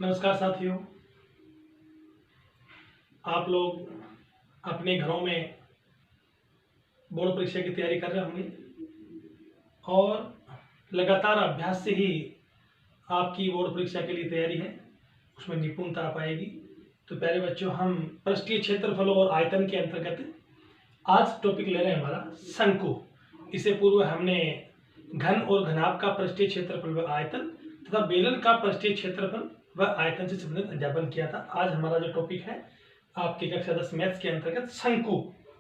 नमस्कार साथियों, आप लोग अपने घरों में बोर्ड परीक्षा की तैयारी कर रहे होंगे और लगातार अभ्यास से ही आपकी बोर्ड परीक्षा के लिए तैयारी है, उसमें निपुणता आ पाएगी। तो प्यारे बच्चों, हम पृष्ठीय क्षेत्रफल और आयतन के अंतर्गत आज टॉपिक ले रहे हैं हमारा शंकु। इससे पूर्व हमने घन और घनाभ का पृष्ठीय क्षेत्रफल व आयतन तथा बेलन का पृष्ठीय क्षेत्रफल व आयतन से संबंधित अध्यापन किया था। आज हमारा जो टॉपिक है आपके कक्षा 10 मैथ्स के अंतर्गत शंकु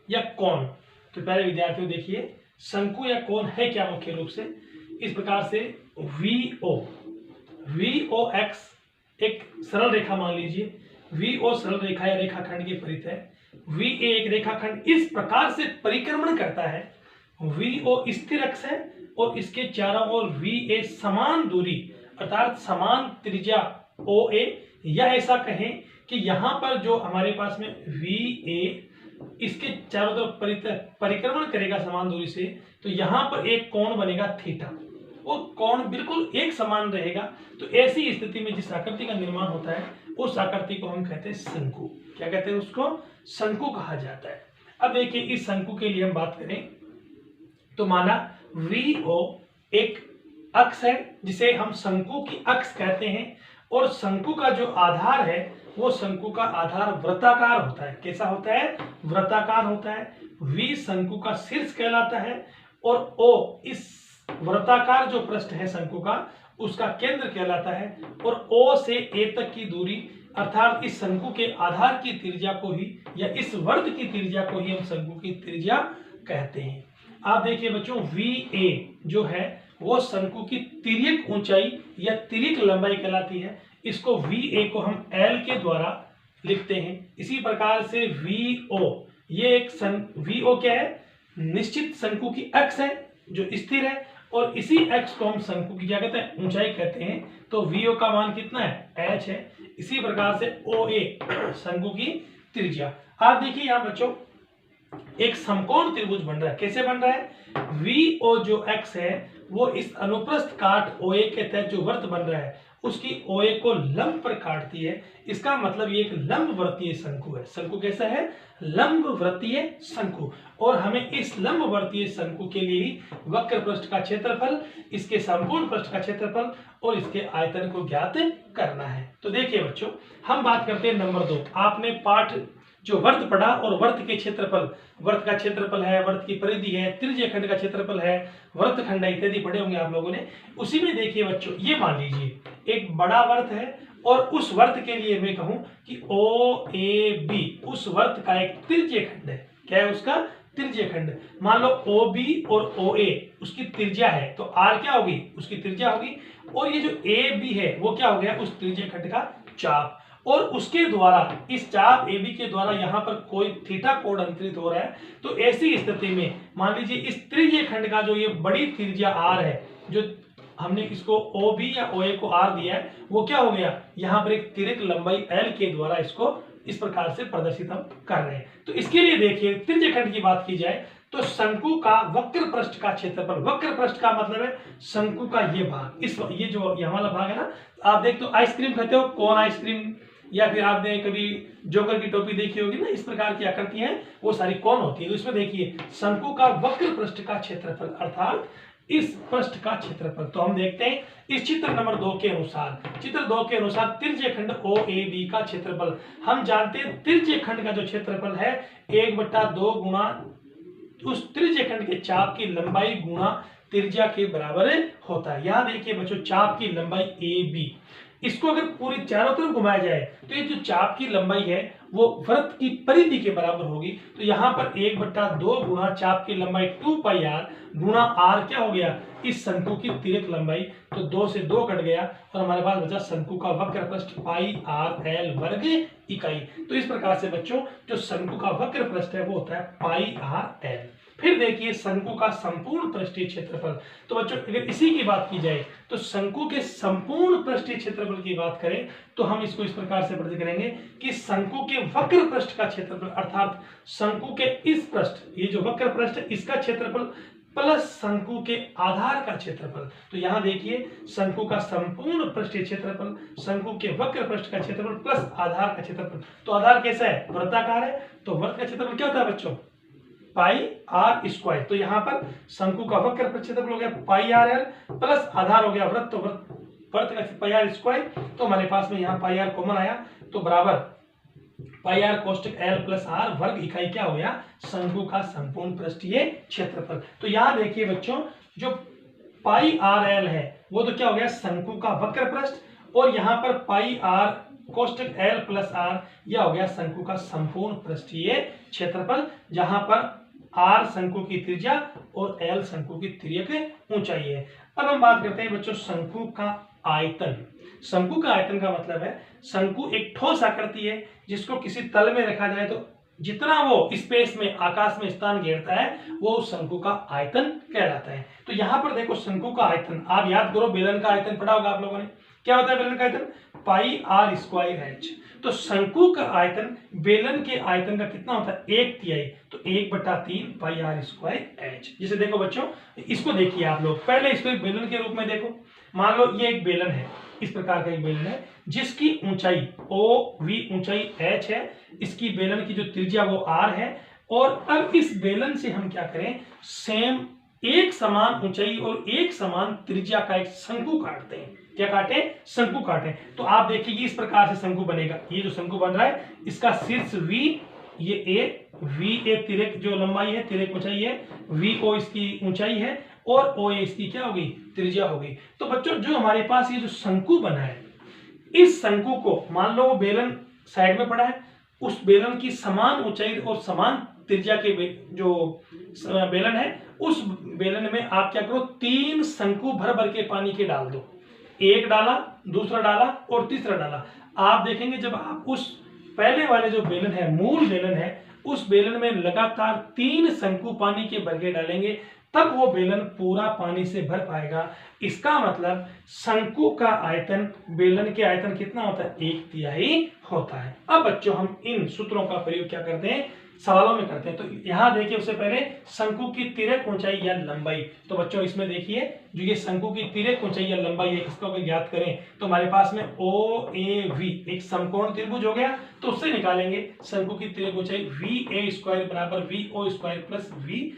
या कोण। तो प्यारे विद्यार्थियों, देखिए शंकु या कोण है क्या मुख्य रूप से इस प्रकार से वी ओ एक्स एक सरल रेखा मान लीजिए। वी ओ सरल रेखा या रेखाखंड की परिधि है। वी ए एक रेखाखंड इस प्रकार से परिक्रमण करता है। वी ओ स्थिर अक्ष है और इसके चारों ओर वी ए समान दूरी अर्थात समान त्रिज्या ओ ए, या ऐसा कहें कि यहाँ पर जो हमारे पास में वी ए इसके चारों तरफ परिक्रमण करेगा समान दूरी से, तो यहाँ पर एक कोण बनेगा थीटा। वो कोण बिल्कुल एक समान रहेगा। तो ऐसी स्थिति में जिस आकृति का निर्माण होता है उस आकृति को हम कहते हैं शंकु। क्या कहते हैं उसको? शंकु कहा जाता है। अब देखिए, इस शंकु के लिए हम बात करें तो माना वी ओ एक अक्ष है जिसे हम शंकु की अक्ष कहते हैं, और शंकु का जो आधार है वो शंकु का आधार वृत्ताकार होता है। कैसा होता है? वृत्ताकार होता है। वी शंकु का शीर्ष कहलाता है और ओ इस वृत्ताकार जो पृष्ठ है शंकु का उसका केंद्र कहलाता है। और ओ से ए तक की दूरी अर्थात इस शंकु के आधार की त्रिज्या को ही या इस वर्ग की त्रिज्या को ही हम शंकु की त्रिज्या कहते हैं। आप देखिए बच्चों, वी ए जो है वो शंकु की तिर्यक ऊंचाई या तिर्यक लंबाई कहलाती है। इसको वी ए को हम एल के द्वारा लिखते हैं। इसी प्रकार से वी ओ ये एक वी ओ क्या है? निश्चित शंकु की अक्ष है जो स्थिर है, और इसी अक्ष को हम शंकु की क्या कहते हैं? ऊंचाई कहते हैं। तो वी ओ का मान कितना है? एच है। इसी प्रकार से ओ ए शंकु की त्रिज्या। आप देखिए यहाँ बच्चों, एक समकोण त्रिभुज बन रहा है। कैसे बन रहा है? वी ओ जो एक्स है वो इस अनुप्रस्थ काट ओ ए के तहत जो वृत्त बन रहा है उसकी ओ ए को लंब पर काटती है। इसका मतलब ये एक लंब वृत्तीय शंकु है। शंकु कैसा है? लंब वृत्तीय शंकु। और हमें इस लंब वृत्तीय शंकु के लिए ही वक्र पृष्ठ का क्षेत्रफल, इसके संपूर्ण पृष्ठ का क्षेत्रफल और इसके आयतन को ज्ञात करना है। तो देखिए बच्चों, हम बात करते हैं नंबर 2। आपने पाठ जो वर्त पढ़ा और वर्त के क्षेत्रफल, वर्त का क्षेत्रफल है, वर्त की परिधि है, त्रिज्य खंड का क्षेत्रफल है, वर्त खंड इत्यादि पढ़े होंगे आप लोगों ने। उसी में देखिए बच्चों, ये मान लीजिए एक बड़ा वर्त है और उस वर्त के लिए मैं कहूं कि ओ ए बी उस वर्त का एक त्रिज्य खंड है। क्या है उसका? त्रिज्य खंड। मान लो ओ बी और ओ ए उसकी त्रिज्या है, तो आर क्या होगी? उसकी त्रिज्या होगी। और ये जो ए बी है वो क्या हो गया? उस त्रिज्य खंड का चाप। और उसके द्वारा, इस चाप ए बी के द्वारा यहाँ पर कोई थीटा कोण अंतरित हो रहा है। तो ऐसी स्थिति में मान लीजिए इस त्रिज्य खंड का जो ये बड़ी त्रिज्या आर है, जो हमने इसको ओ बी या ओ ए को आर दिया है, वो क्या हो गया? यहाँ पर एक तिर्यक लंबाई एल के द्वारा इसको इस प्रकार से प्रदर्शित हम कर रहे हैं। तो इसके लिए देखिए, त्रिज्य खंड की बात की जाए तो शंकु का वक्र पृष्ठ का क्षेत्रफल, वक्र पृष्ठ का मतलब है शंकु का ये भाग, इस ये जो ये वाला भाग है ना, आप देखते हो आइसक्रीम खाते हो, कौन आइसक्रीम, या फिर आपने कभी जोकर की टोपी देखी होगी ना, इस प्रकार की आकृतियां वो सारी कौन होती है। तो इसमें देखिए शंकु का वक्र पृष्ठ का क्षेत्रफल अर्थात इस पृष्ठ का क्षेत्रफल। तो हम देखते हैं इस चित्र नंबर 2 के अनुसार, चित्र 2 के अनुसार त्रिज्य खंड ओ ए बी का क्षेत्रफल हम जानते हैं। त्रिज्य खंड का जो क्षेत्रफल है 1/2 गुणा उस त्रिज्य खंड के चाप की लंबाई गुणा त्रिज्या के बराबर होता है। यहाँ देखिए बच्चों, चाप की लंबाई ए बी, इसको अगर पूरी चारों तरफ घुमाया जाए तो ये जो चाप की लंबाई है वो वृत्त की परिधि के बराबर होगी। तो यहाँ पर 1/2 गुणा चाप की लंबाई 2 पाई आर गुणा आर क्या हो गया? इस शंकु की तिर्यक लंबाई। तो 2 से 2 कट गया और हमारे पास बचा शंकु का वक्र पृष्ठ पाई आर एल वर्ग इकाई। तो इस प्रकार से बच्चों जो शंकु का वक्र पृष्ठ है वो होता है पाई आर एल। फिर देखिए शंकु का संपूर्ण पृष्ठीय क्षेत्रफल। तो बच्चों अगर इसी की बात की जाए तो शंकु के संपूर्ण पृष्ठीय क्षेत्रफल की बात करें तो हम इसको इस प्रकार से प्रस्तुत करेंगे कि शंकु के वक्र पृष्ठ का क्षेत्रफल अर्थात शंकु के इस पृष्ठ, ये जो वक्र पृष्ठ इसका क्षेत्रफल प्लस शंकु के आधार का क्षेत्रफल। तो यहां देखिए शंकु का संपूर्ण पृष्ठीय क्षेत्रफल, शंकु के वक्र पृष्ठ का क्षेत्रफल प्लस आधार का क्षेत्रफल। तो आधार कैसा है, वृत्ताकार है, तो वृत्त का क्षेत्रफल क्या होता है बच्चों, पाई आर स्क्वायर। तो यहाँ पर शंकु का वक्र पृष्ठ क्षेत्रफल हो गया पाई आर एल प्लस आधार हो गया वृत्त, तो वृत्त का पाई आर स्क्वायर। तो हमारे पास में यहाँ पाई आर कॉमन आया, तो बराबर पाई आर कोष्टक एल प्लस आर वर्ग इकाई क्या हो गया, शंकु का संपूर्ण पृष्ठीय क्षेत्रफल। तो यहाँ देखिए बच्चों, जो पाई आर एल है वो तो क्या हो गया, शंकु का वक्र पृष्ठ, और यहाँ पर पाई आर कोष्टक एल प्लस आर यह हो गया शंकु का संपूर्ण पृष्ठीय क्षेत्रफल, जहां पर आर शंकु की त्रिज्या और एल शंकु की तिर्यक ऊंचाई है। अब हम बात करते हैं बच्चों शंकु का आयतन। शंकु का आयतन का मतलब है, शंकु एक ठोस आकृति है जिसको किसी तल में रखा जाए तो जितना वो स्पेस में आकाश में स्थान घेरता है वो उस शंकु का आयतन कहलाता है। तो यहाँ पर देखो शंकु का आयतन, आप याद करो बेलन का आयतन पढ़ा होगा आप लोगों ने, क्या होता है बेलन का आयतन, पाई आर स्क्वायर एच। तो शंकु का आयतन बेलन के आयतन का कितना होता है, 1/3, तो 1/3 पाई आर स्क्वायर एच। जिसे देखो बच्चों, इसको देखिए आप लोग, पहले इसको एक बेलन के रूप में देखो। मान लो ये एक बेलन है, इस प्रकार का एक बेलन है जिसकी ऊंचाई ओ वी ऊंचाई एच है, इसकी बेलन की जो त्रिज्या वो आर है, और अब इस बेलन से हम क्या करें, सेम एक समान ऊंचाई और एक समान त्रिज्या का एक शंकु काटते हैं। क्या काटे, शंकु काटे। तो आप देखिए इस प्रकार से शंकु बनेगा। ये जो शंकु बन रहा है इसका शीर्ष V, ये ए, वी ए तिर्यक जो लंबाई है, तिर्यक ऊंचाई है, वी ओ इसकी ऊंचाई है, और ओ ए इसकी क्या होगी, त्रिज्या होगी। तो बच्चों जो हमारे पास ये जो शंकु बना है, इस शंकु को मान लो वो बेलन साइड में पड़ा है, उस बेलन की समान ऊंचाई और समान त्रिज्या के जो बेलन है, उस बेलन में आप क्या करो, 3 शंकु भर भर के पानी के डाल दो। एक डाला, दूसरा डाला और तीसरा डाला। आप देखेंगे जब आप उस पहले वाले जो बेलन है, मूल बेलन है, उस बेलन में लगातार 3 शंकु पानी के भर के डालेंगे, तब वो बेलन पूरा पानी से भर पाएगा। इसका मतलब शंकु का आयतन बेलन के आयतन कितना होता है, 1/3 होता है। अब बच्चों हम इन सूत्रों का प्रयोग क्या करते हैं, सवालों में करते हैं। तो यहां देखिए उससे पहले शंकु की तिर्यक ऊंचाई या लंबाई। तो बच्चों इसमें देखिए जो ये शंकु की तिर्यक ऊंचाई या लंबाई है, इसको अगर ज्ञात करें तो हमारे पास में ओ ए वी एक समकोण त्रिभुज हो गया, तो उससे निकालेंगे शंकु की तिर्यक ऊंचाई वी ए स्क्वायर बराबर V O square plus V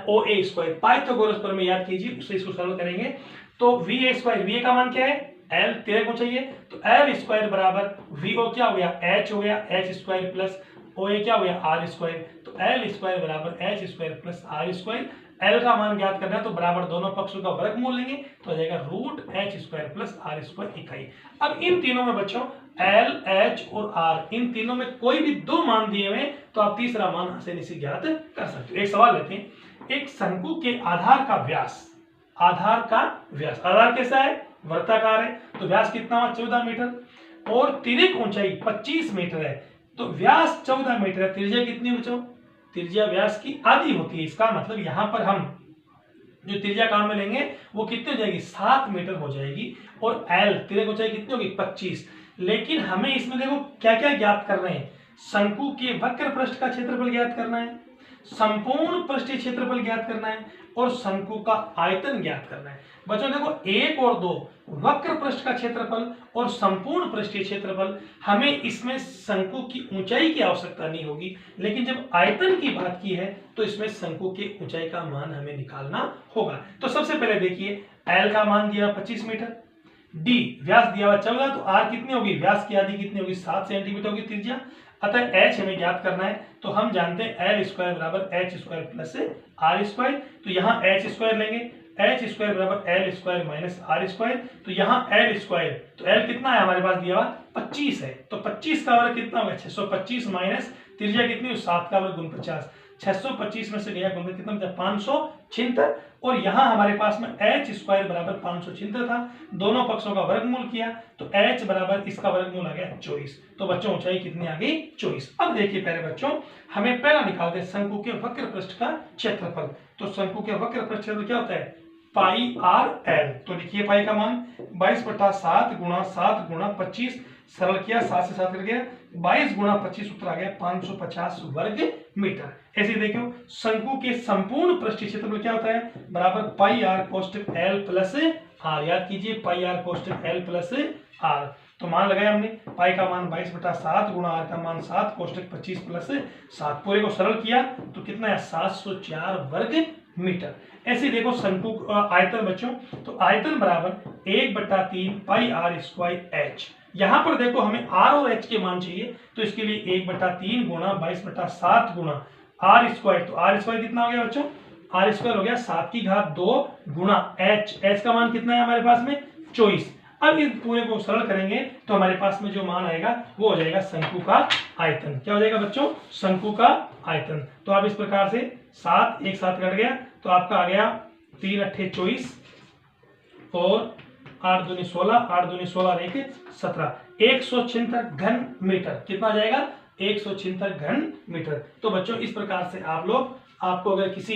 O A square. Pythagoras प्रमेय याद कीजिए, उससे इसको सरल करेंगे। तो V A square, V A का मान क्या है, एल तिर्यक ऊंचाई है, तो एल स्क्वायर बराबर वी ओ क्या हो गया, एच हो गया, H square plus O A क्या हो गया, आर स्क्वायर। तो एल स्क्वायर बराबर H square plus R square. L का मान ज्ञात करना है तो बराबर दोनों पक्षों का वर्गमूल लेंगे, तो आ जाएगा root H square plus R square इकाई। अब इन तीनों में बच्चों एल, एच और आर, इन तीनों में कोई भी 2 मान दिए हुए तो आप तीसरा मान आसानी से ज्ञात कर सकते हो। एक सवाल लेते हैं, एक शंकु के आधार का व्यास, आधार का व्यास, आधार कैसा है, वृत्ताकार है, तो व्यास कितना हुआ, 14 मीटर, और तिर्यक ऊंचाई 25 मीटर है, तो व्यास 14 मीटर है, त्रिज्या कितनी बच्चों, त्रिज्या व्यास की आधी होती है। इसका मतलब यहां पर हम जो त्रिज्या काम में लेंगे वो कितनी हो जाएगी, 7 मीटर हो जाएगी, और एल तिर्यक ऊंचाई कितनी होगी, 25। लेकिन हमें इसमें देखो क्या क्या ज्ञात कर रहे हैं, शंकु के वक्र पृष्ठ का क्षेत्रफल ज्ञात करना है, संपूर्ण पृष्ठीय क्षेत्रफल ज्ञात करना है, और शंकु का आयतन ज्ञात करना है। बच्चों देखो 1 और 2 वक्र पृष्ठ का क्षेत्रफल और संपूर्ण पृष्ठीय क्षेत्रफल, हमें इसमें शंकु की ऊंचाई की आवश्यकता नहीं होगी, लेकिन जब आयतन की बात की है तो इसमें शंकु की ऊंचाई का मान हमें निकालना होगा। तो सबसे पहले देखिए एल का मान दिया 25 मीटर, डी व्यास दिया हुआ 14, तो आर कितनी होगी, व्यास की आधी कितनी होगी, 7 सेंटीमीटर होगी त्रिज्या। अतः एच हमें ज्ञात करना है, तो हम जानते हैं एल स्क्वायर बराबर H square plus R square. तो यहाँ एच स्क्वायर लेंगे, एच स्क्वायर बराबर L square minus R square. तो यहाँ एल स्क्वायर, तो एल कितना है हमारे पास दिया हुआ 25 है, तो 25 का वर्ग कितना होगा, 625 माइनस त्रिज्या कितनी, 7 का वर्ग गुण 50, 625 में से गया गुण कितना बचा, 576, और यहाँ हमारे पास में एच स्क्वायर बराबर 576 था, दोनों पक्षों का वर्गमूल किया तो एच बराबर इसका वर्गमूल आ गया 24। तो बच्चों ऊंचाई कितनी आ गई, 24। अब देखिए पहले बच्चों हमें पहला निकालते हैं शंकु के वक्र पृष्ठ का क्षेत्रफल। तो शंकु के वक्र पृष्ठ क्षेत्रफल क्या होता है, पाई आर एल। तो लिखिए पाई का मान 22/7 गुणा 7 गुणा 25, सरल किया, 7 से 7 कट गया, 22 गुणा 25 उत्तर आ गया 550 वर्ग मीटर। ऐसे देखो शंकु के संपूर्ण पृष्ठीय क्षेत्रफल क्या होता है, बराबर पाई आर कोष्टक एल प्लस आर। याद कीजिए पाई आर कोष्टक एल प्लस आर। तो मान लगाया हमने, पाई का मान 22/7 गुणा आर का मान 7 कोष्टक 25 प्लस 7। पूरे को सरल किया तो कितना है 704 वर्ग मीटर। ऐसे देखो शंकु आयतन बच्चों, तो आयतन बराबर 1/3 पाई आर स्क्वायर एच। यहां पर देखो हमें आर और एच के मान चाहिए, तो इसके लिए 1/3 गुणा 22/7 गुणा आर स्क्वायर। तो आर स्क्वायर कितना हो गया बच्चों, आर स्क्वायर हो गया 7⁻2 गुणा एच। एच का मान कितना है हमारे पास में 24। अब इस पूरे को सरल करेंगे तो हमारे पास में जो मान आएगा वो हो जाएगा शंकु का आयतन। क्या हो जाएगा बच्चों, शंकु का आयतन। तो आप इस प्रकार से 7 एक साथ कट गया तो आपका आ गया 3 × 8 = 24 और 8 दूनी 16, 8 दूनी 16 और 1 17, 176 घन मीटर। कितना आ जाएगा 176 घन मीटर। तो बच्चों इस प्रकार से आप लोग, आपको अगर किसी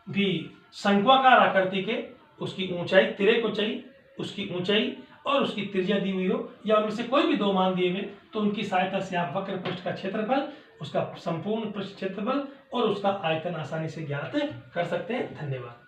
भी शंक्वाकार आकृति के उसकी ऊंचाई, तिर्यक ऊंचाई, उसकी ऊंचाई और उसकी त्रिज्या दी हुई हो, या उनमें से कोई भी दो मान दिए हुए, तो उनकी सहायता से आप वक्र पृष्ठ का क्षेत्रफल, उसका संपूर्ण पृष्ठ क्षेत्रफल और उसका आयतन आसानी से ज्ञात कर सकते हैं। धन्यवाद।